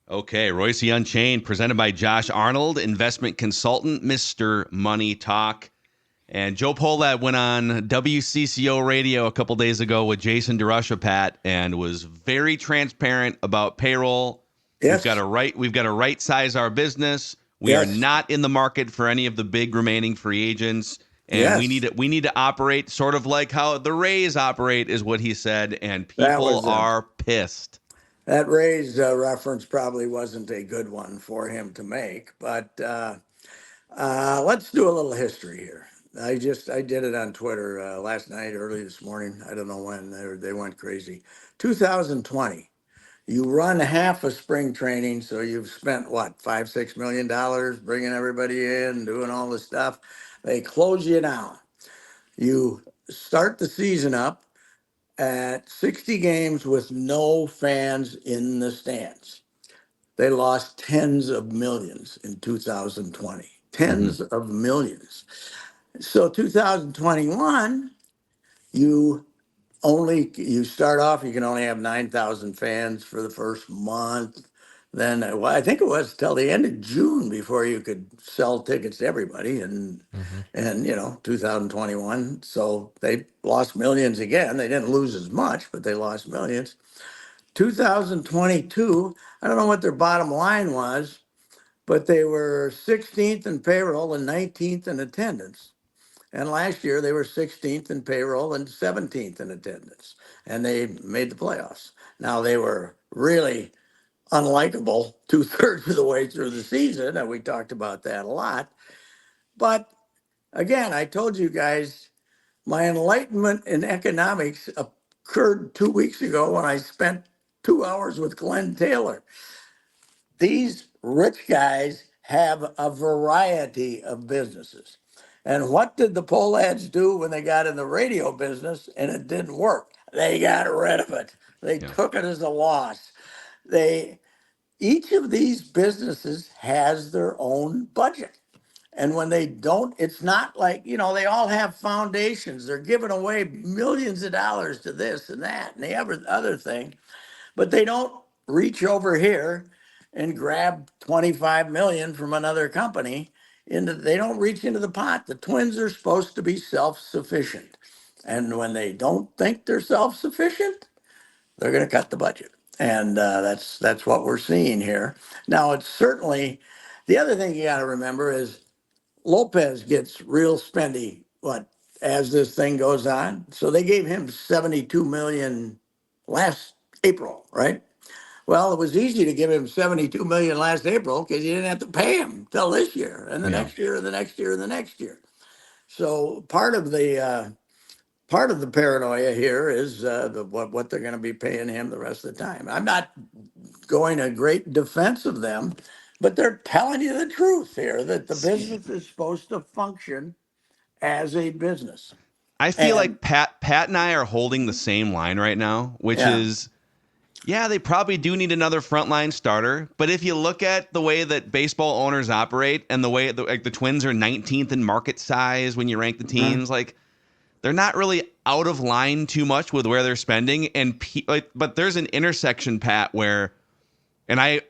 Okay, Reusse Unchained, presented by Josh Arnold, investment consultant, Mr. Money Talk. And Joe Polat went on WCCO radio a couple days ago with Jason DeRusha, Pat, and was very transparent about payroll. Yes. We've got to right size our business. We are Yes. not in the market for any of the big remaining free agents. And Yes. we need to operate sort of like how the Rays operate, is what he said, and That people was are pissed. that Ray's reference probably wasn't a good one for him to make, but let's do a little history here. I did it on Twitter last night, early this morning. I don't know when they went crazy. 2020. You run half a spring training, so you've spent what, $5-6 million bringing everybody in, doing all this stuff. They close you down. You start the season up at 60 games with no fans in the stands. They lost tens of millions in 2020, Mm-hmm. tens of millions. So 2021, you you start off, you can only have 9,000 fans for the first month. Then, well, I think it was till the end of June before you could sell tickets to everybody, Mm-hmm. and 2021. So they lost millions again. They didn't lose as much, but they lost millions. 2022, I don't know what their bottom line was, but they were 16th in payroll and 19th in attendance. And last year they were 16th in payroll and 17th in attendance, and they made the playoffs. Now they were really unlikable 2/3 of the way through the season, and we talked about that a lot. But again, I told you guys my enlightenment in economics occurred 2 weeks ago when I spent 2 hours with Glenn Taylor. These rich guys have a variety of businesses. And what did the Polads do when they got in the radio business and it didn't work? They got rid of it. They Yeah. took it as a loss. They Each of these businesses has their own budget. And when they don't, it's not like, they all have foundations. They're giving away millions of dollars to this and that and the other thing, but they don't reach over here and grab 25 million from another company. They don't reach into the pot. The Twins are supposed to be self-sufficient. And when they don't think they're self-sufficient, they're going to cut the budget. And that's what we're seeing here. Now, it's certainly the other thing you got to remember is Lopez gets real spendy as this thing goes on. So they gave him 72 million last April, right? Well, it was easy to give him 72 million last April because you didn't have to pay him till this year and the Yeah. next year and the next year and the next year. So part of the paranoia here is what they're going to be paying him the rest of the time. I'm not going a great defense of them, but they're telling you the truth here that the business is supposed to function as a business. I feel And like Pat and I are holding the same line right now, which yeah, is, yeah, they probably do need another frontline starter. But if you look at the way that baseball owners operate and the way like the Twins are 19th in market size when you rank the mhm, teams, like they're not really out of line too much with where they're spending. And but there's an intersection, Pat, where, and I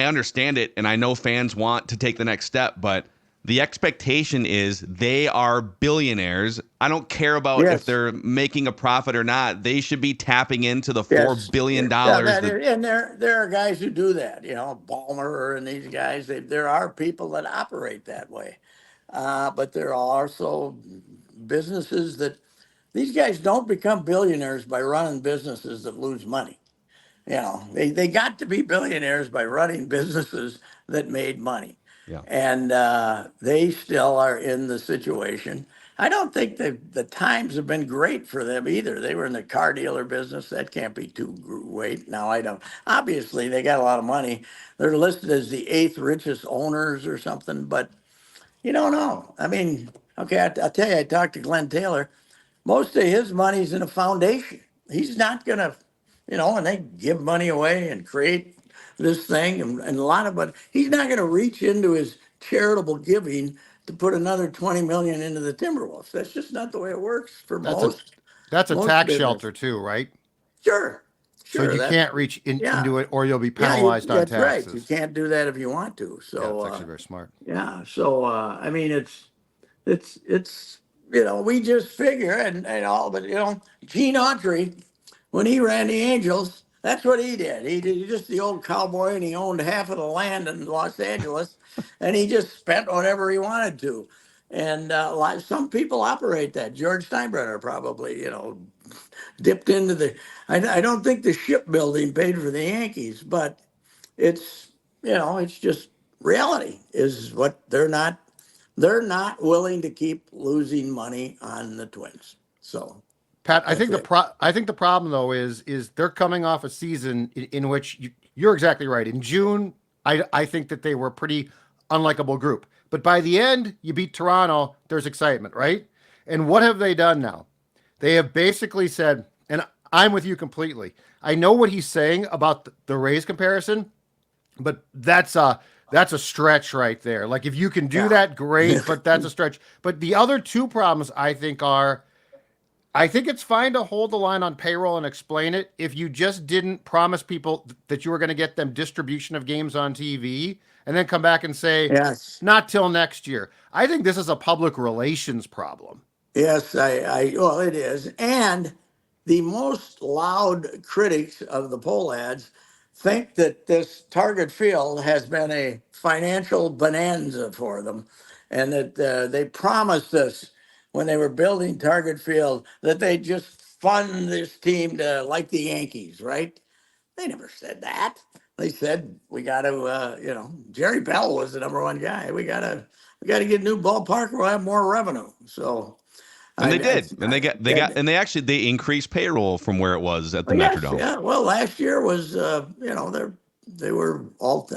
understand it, and I know fans want to take the next step, but the expectation is they are billionaires. I don't care about if yes, they're making a profit or not. They should be tapping into the $4 yes, billion yeah. dollars that. And there are guys who do that. Ballmer and these guys. There are people that operate that way, but there are also businesses that these guys don't become billionaires by running businesses that lose money. They got to be billionaires by running businesses that made money. Yeah. And they still are in the situation. I don't think the times have been great for them either. They were in the car dealer business. That can't be too great. Now, I don't. Obviously, they got a lot of money. They're listed as the eighth richest owners or something, but you don't know. I mean, okay, I'll tell you, I talked to Glenn Taylor. Most of his money's in a foundation. He's not going to, and they give money away and create this thing and a lot of, but he's not going to reach into his charitable giving to put another 20 million into the Timberwolves. That's just not the way it works for That's a most that's a most tax business. shelter too, right? Sure. So sure. you That's can't reach yeah, into it, or you'll be yeah. penalized on That's right. You taxes. can't do that if you want to. Yeah, it's So actually very smart. yeah. So I mean, it's we just figure and all, but Gene Autry, when he ran the Angels, that's what he did. He did just the old cowboy, and he owned half of the land in Los Angeles, and he just spent whatever he wanted to. And some people operate that. George Steinbrenner probably, dipped into the. I don't think the shipbuilding paid for the Yankees, but it's it's just reality is what they're not willing to keep losing money on the Twins. So Pat, that's it. I think the problem though is they're coming off a season in which you're exactly right. In June, I think that they were a pretty unlikable group. But by the end, you beat Toronto, there's excitement, right? And what have they done now? They have basically said, and I'm with you completely. I know what he's saying about the Rays comparison, but that's a stretch right there. Like if you can do Yeah. that, great, but that's a stretch. But the other two problems I think are I think it's fine to hold the line on payroll and explain it if you just didn't promise people that you were going to get them distribution of games on TV and then come back and say, Yes. not till next year. I think this is a public relations problem. Yes, well, it is. And the most loud critics of the poll ads think that this target field has been a financial bonanza for them, and that they promised us when they were building target field that they just fund this team to like the Yankees, right? They never said that. They said we got to, Jerry Bell was the number one guy. We got to get a new ballpark. We'll have more revenue. So And they I, did. And they got and and they increased payroll from where it was at the well, yes, Metrodome. yeah. Well, last year was, they were all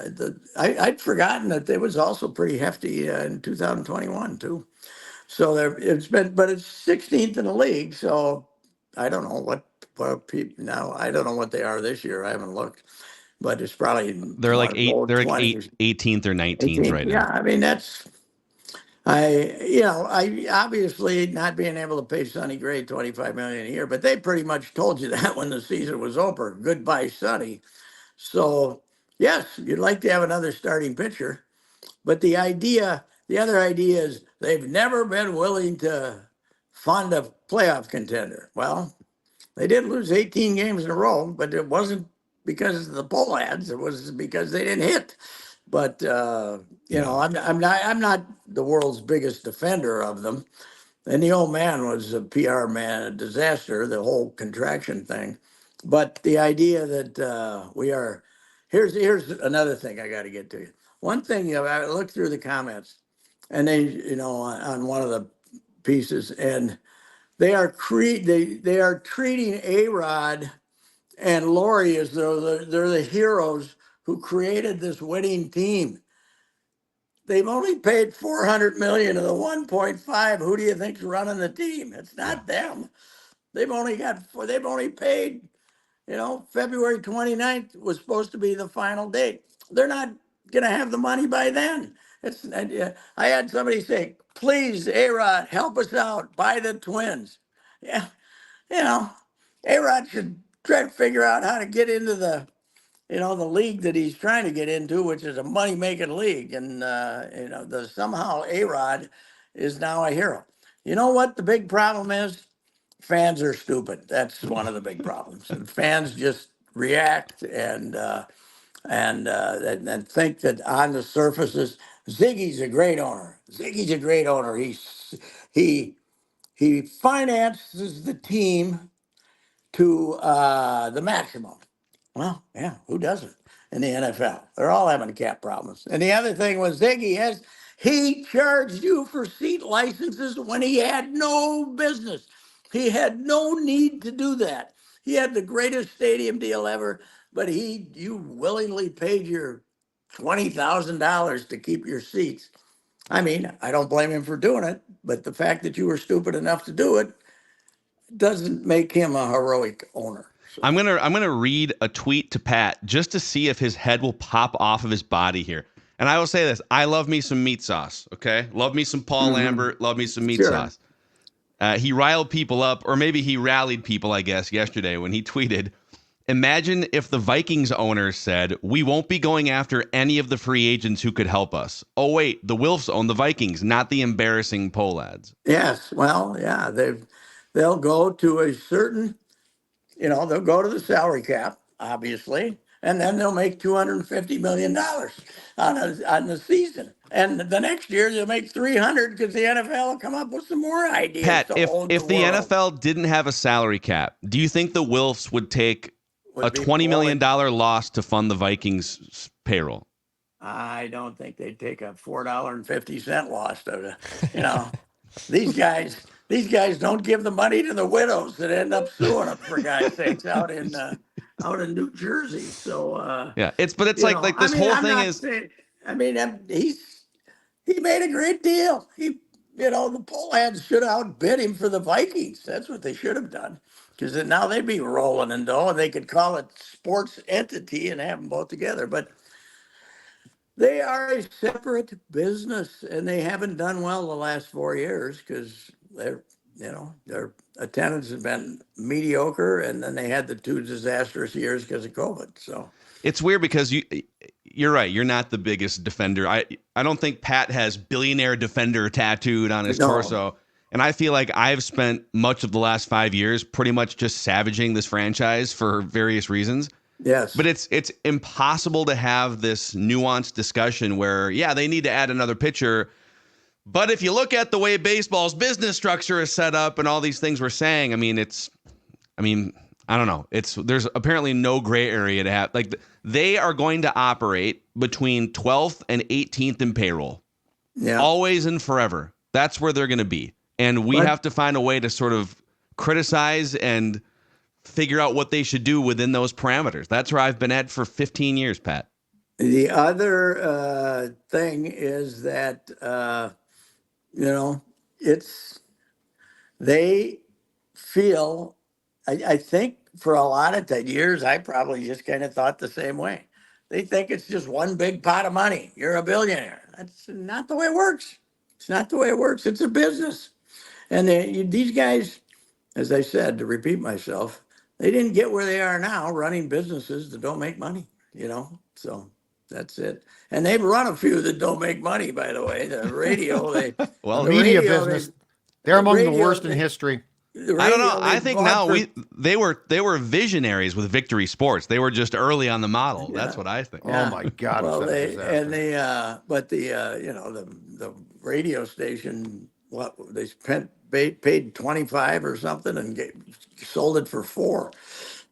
I'd forgotten that it was also pretty hefty in 2021 too. So but it's 16th in the league. So I don't know what people now. I don't know what they are this year. I haven't looked, but it's probably in They're like low they're like 20s. 18th or 19th 18. right Yeah, now. I mean I obviously not being able to pay Sonny Gray 25 million a year, but they pretty much told you that when the season was over. Goodbye, Sonny. So yes, you'd like to have another starting pitcher, but the other idea is they've never been willing to fund a playoff contender. Well, they did lose 18 games in a row, but it wasn't because of the poll ads. It was because they didn't hit. But Yeah. I'm not the world's biggest defender of them. And the old man was a PR man, a disaster, the whole contraction thing. But the idea that we are here's another thing I got to get to you. One thing, I looked through the comments, and they, on one of the pieces, and they are treating A Rod and Lori as though they're the heroes who created this winning team. They've only paid 400 million of the 1.5. Who do you think's running the team? It's Yeah. not them. They've only paid, February 29th was supposed to be the final date. They're not going to have the money by then. I had somebody say, please, A-Rod, help us out, buy the Twins. Yeah, you know, A-Rod should try to figure out how to get into the league that he's trying to get into, which is a money making league. And, somehow A Rod is now a hero. You know what the big problem is? Fans are stupid. That's one of the big problems. And fans just react and think that on the surfaces, Ziggy's a great owner. Ziggy's a great owner. He he finances the team to the maximum. Well, yeah, who doesn't in the NFL? They're all having cap problems. And the other thing was Ziggy has he charged you for seat licenses when he had no business. He had no need to do that. He had the greatest stadium deal ever, but you willingly paid your $20,000 to keep your seats. I mean, I don't blame him for doing it, but the fact that you were stupid enough to do it doesn't make him a heroic owner. So. I'm gonna read a tweet to Pat just to see if his head will pop off of his body here. And I will say this: I love me some meat sauce. Okay, love me some Paul Mhm. Lambert. Love me some meat Sure. sauce. He riled people up, or maybe he rallied people, I guess, yesterday when he tweeted, imagine if the Vikings owners said, we won't be going after any of the free agents who could help us. Oh, wait, the Wilfs own the Vikings, not the embarrassing Polads. Yes, well, yeah, they'll go to a certain, they'll go to the salary cap, obviously, and then they'll make $250 million on the season. And the next year they'll make 300 because the NFL will come up with some more ideas Pat, to if own the if the world. NFL didn't have a salary cap, do you think the Wilfs would take a Would be $20 million blowing. loss to fund the Vikings payroll? I don't think they'd take a $4.50 loss you know, these guys don't give the money to the widows that end up suing them, for God's sakes, out in New Jersey. So Yeah, it's like I this mean, whole I'm thing not is saying. I mean, he made a great deal. The Pohlads should have outbid him for the Vikings. That's what they should have done, because now they'd be rolling in dough, and they could call it sports entity and have them both together. But they are a separate business, and they haven't done well the last 4 years because their attendance has been mediocre, and then they had the two disastrous years because of COVID. So it's weird because you're right. You're not the biggest defender. I don't think Pat has billionaire defender tattooed on his no, torso. And I feel like I've spent much of the last 5 years pretty much just savaging this franchise for various reasons. yes, But it's impossible to have this nuanced discussion where, yeah, they need to add another pitcher. But if you look at the way baseball's business structure is set up and all these things we're saying, I mean, I don't know. There's apparently no gray area to have. Like they are going to operate between 12th and 18th in payroll, yeah, always and forever. That's where they're going to be, and we but have to find a way to sort of criticize and figure out what they should do within those parameters. That's where I've been at for 15 years, Pat. the other thing is that it's they feel. I think for a lot of the years, I probably just kind of thought the same way. They think it's just one big pot of money. You're a billionaire. That's not the way it works. It's not the way it works. It's a business. And these guys, as I said, to repeat myself, they didn't get where they are now running businesses that don't make money. So that's it. And they've run a few that don't make money, by the way. The radio, on Well, the Media radio, business, they're the among the radio, worst in history. the I don't know. radio I they think bought now for, they were visionaries with Victory Sports. They were just early on the model. That's yeah. what I think. Oh Yeah. my God, was Well, that a disaster? but the radio station, what they paid 25 or something and sold it for 4.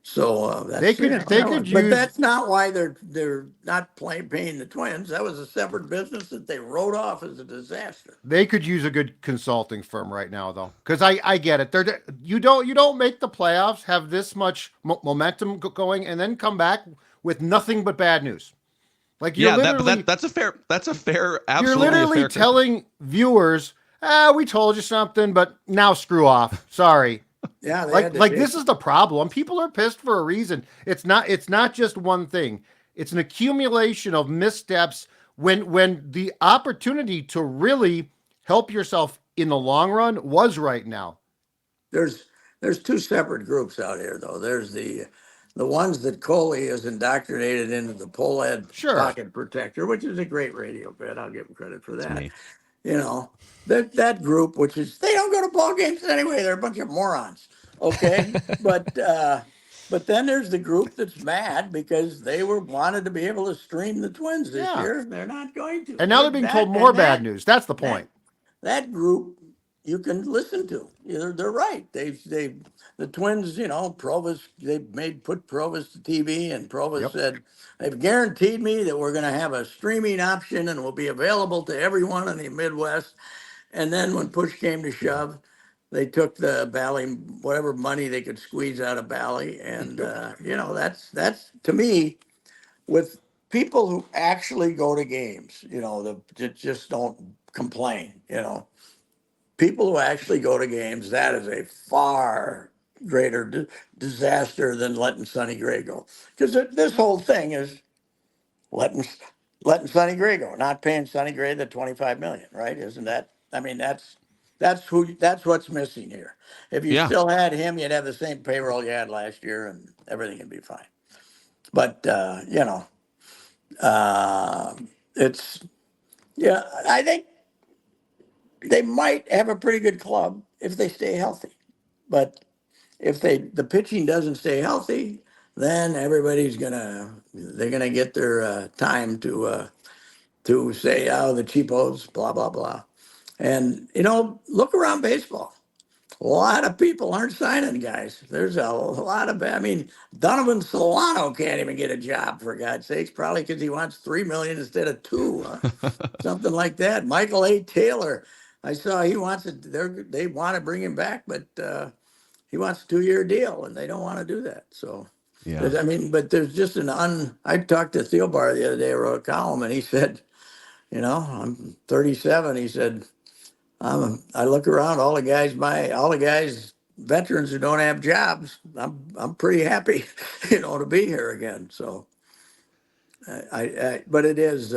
So They that's could they could but use that's not why they're not paying the Twins. That was a separate business that they wrote off as a disaster. they could use a good consulting firm right now though, because I get it. You don't make the playoffs, have this much momentum going, and then come back with nothing but bad news. Like Yeah, that's a fair you're absolutely a literally fair criticism. telling viewers, we told you something, but now screw off. Sorry. Yeah, they Like had to like take, this is the problem. People are pissed for a reason. It's not just one thing. It's an accumulation of missteps when the opportunity to really help yourself in the long run was right now. there's there's two separate groups out here though. There's the ones that Coley has indoctrinated into the Polad Sure. pocket protector, which is a great radio bit. I'll give him credit for It's that. me. That group, which is they don't go to ball games anyway. They're a bunch of morons. Okay, but then there's the group that's mad because they wanted to be able to stream the Twins this Yeah. year. They're not going to. And now they're being told more bad news. That's the That point. that group you can listen to. They're right. The Twins, Provis, they put Provis to TV, and Provis Yep. said they've guaranteed me that we're going to have a streaming option and will be available to everyone in the Midwest. And then when push came to shove, they took the Bally, whatever money they could squeeze out of Bally, and that's to me with people who actually go to games, that just don't complain. People who actually go to games, that is a far greater disaster than letting Sonny Gray go, because this whole thing is letting letting Sonny Gray go, not paying Sonny Gray the 25 million, right? Isn't that? I mean, that's That's what's missing here. If you Yeah. still had him, you'd have the same payroll you had last year, and everything would be fine. But uh, it's yeah. I think they might have a pretty good club if they stay healthy. But if the pitching doesn't stay healthy, then they're gonna get their time to say, oh, the cheapos, blah blah blah. And look around baseball. A lot of people aren't signing guys. There's a lot of, I mean, Donovan Solano can't even get a job, for God's sakes, probably because he wants 3 million instead of two, something like that. Michael A. Taylor, I saw he wants it. They want to bring him back, but he wants a 2-year deal, and they don't want to do that. So, Yeah. I mean, but there's just I talked to Theo Bar the other day, I wrote a column, and he said, I'm 37. He said, I look around, all the guys, veterans who don't have jobs. I'm pretty happy, to be here again. So, but it is,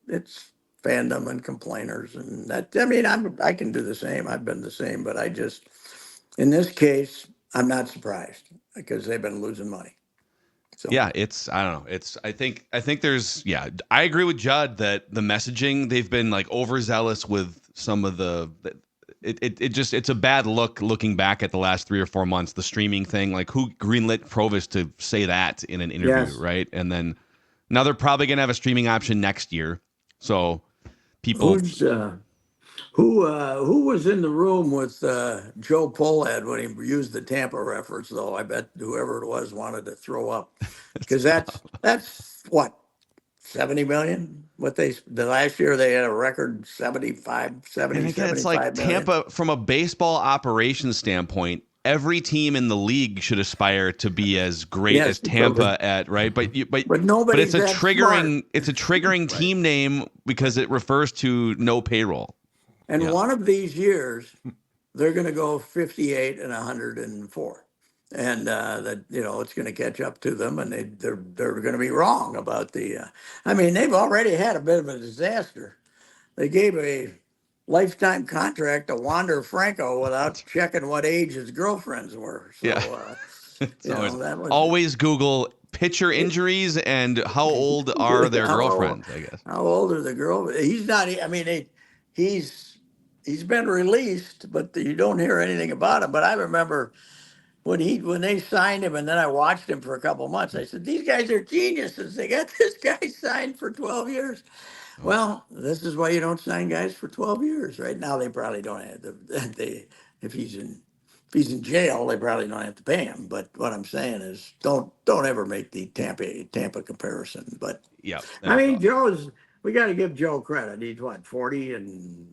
it's fandom and complainers, and that. I mean, I can do the same. I've been the same, but in this case, I'm not surprised because they've been losing money. So Yeah, I don't know. I think there's I agree with Judd that the messaging, they've been like overzealous with some of it's a bad look looking back at the last 3 or 4 months, the streaming thing, like who greenlit Provis to say that in an interview, yes, right? And then now they're probably going to have a streaming option next year. So people who's who was in the room with Joe Polad when he used the Tampa reference? Though I bet whoever it was wanted to throw up because that's what 70 million. What the last year they had a record 70, And again, it's like 75 million. Tampa, from a baseball operations standpoint, every team in the league should aspire to be as great as Yes, Tampa at, right? But nobody's that smart. it's a triggering Right. team name because it refers to no payroll. And Yeah. one of these years, they're going to go 58 and 104. And that it's going to catch up to them, and they're going to be wrong about the. I mean, they've already had a bit of a disaster. They gave a lifetime contract to Wander Franco without checking what age his girlfriends were. So Yeah. So it's that was always Google pitcher injuries and how old are their how girlfriends, I guess. how old are the girls? He's not. I mean, he's he's been released, but you don't hear anything about him. But I remember when they signed him, and then I watched him for a couple months. I said, "These guys are geniuses. They got this guy signed for 12 years." Oh, Well, this is why you don't sign guys for 12 years. Right now, they probably don't have they if he's in jail, they probably don't have to pay him. But what I'm saying is, don't ever make the Tampa comparison. But yeah, I that's mean, awesome. we got to give Joe credit. He's what, 40, and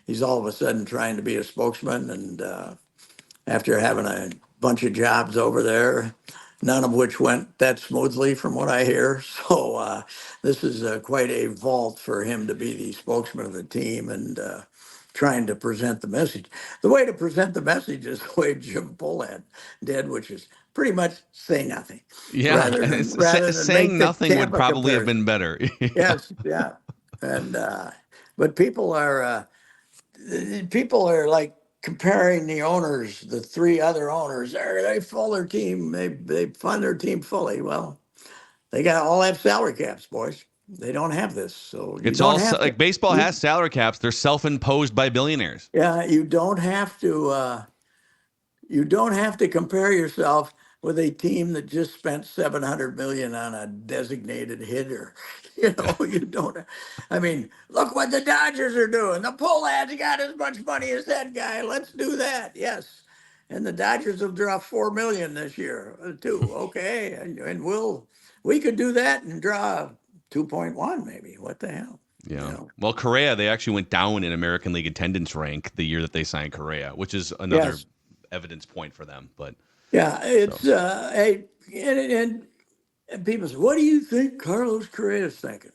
he's all of a sudden trying to be a spokesman, and after having a bunch of jobs over there, none of which went that smoothly from what I hear. So this is quite a vault for him to be the spokesman of the team and trying to present the message. The way to present the message is the way Jim Poland did, which is pretty much say nothing Yeah, rather and than rather than saying make the nothing would Tampa probably have been comparison. better. Yeah. Yes, yeah. And but people are like comparing the owners, the three other owners. They full their team. They fund their team fully. Well, they got all have salary caps, boys. They don't have this, so you It's don't all have to. like baseball You has salary caps. They're self-imposed by billionaires. Yeah, you don't have to. You don't have to compare yourself with a team that just spent 700 million on a designated hitter. You don't. I mean, look what the Dodgers are doing. The Polad's got as much money as that guy. Let's do that. Yes. And the Dodgers will draw 4 million this year too. Okay. And we could do that and draw 2.1 maybe. What the hell? You Yeah. know. Well, Correa, they actually went down in American League attendance rank the year that they signed Correa, which is another Yes. evidence point for them. But Yeah, so it's hey, and people say, "What do you think Carlos Correa is thinking?"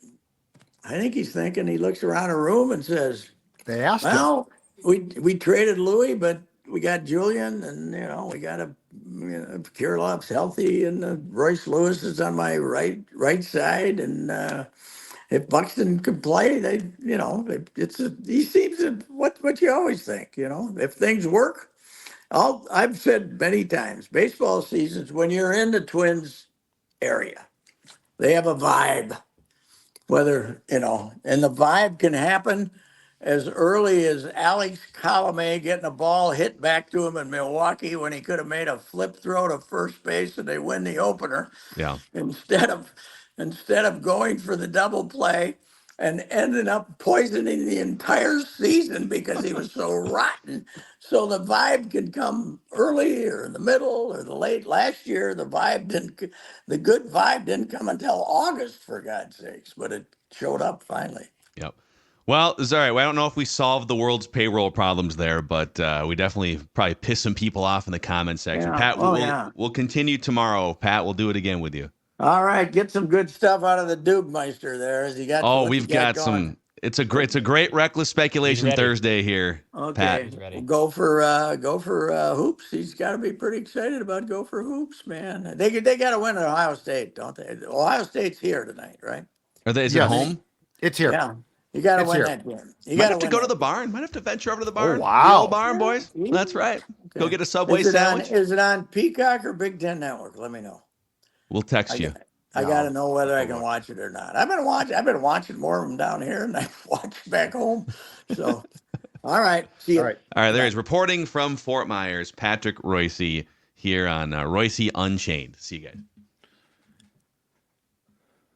I think he's thinking. He looks around a room and says, They asked him. "Well, we traded Louis, but we got Julian, and we got Kirilov's healthy, and Royce Lewis is on my right side, and if Buxton could play, he seems to what you always think, if things work. I've said many times, baseball seasons, when you're in the Twins area, they have a vibe, and the vibe can happen as early as Alex Colomé getting a ball hit back to him in Milwaukee when he could have made a flip throw to first base and they win the opener Yeah. instead of going for the double play and ended up poisoning the entire season because he was so rotten. So the vibe can come early or in the middle or the late. Last year, the good vibe didn't come until August, for God's sakes, but it showed up finally. Yep. Well, it's all right. Well, I don't know if we solved the world's payroll problems there, but we definitely probably pissed some people off in the comment section. Yeah. Pat, Oh, we'll yeah. we'll continue tomorrow. Pat, we'll do it again with you. All right, get some good stuff out of the Dugmeister there. As you got Oh, what you we've got going. some. It's a great reckless speculation ready. Thursday here. Pat. Okay, He's ready. we'll go for hoops. He's got to be pretty excited about go for hoops, man. They got to win at Ohio State, don't they? Ohio State's here tonight, right? Is it Yes. home? It's here. Yeah, you got to It's win here. that game. You Might got have to win go to that the game. barn. Might have to venture over to the barn. wow. The old barn, boys. Yeah. That's right. Go Okay. get a Subway Is it sandwich. is it on Peacock or Big Ten Network? Let me know. We'll text you. I got to know whether I can look. watch it or not. I've been watching more of them down here than I've watched back home. So, all right. See you. All right. All right, there is reporting from Fort Myers, Patrick Reusse here on Reusse Unchained. See you guys.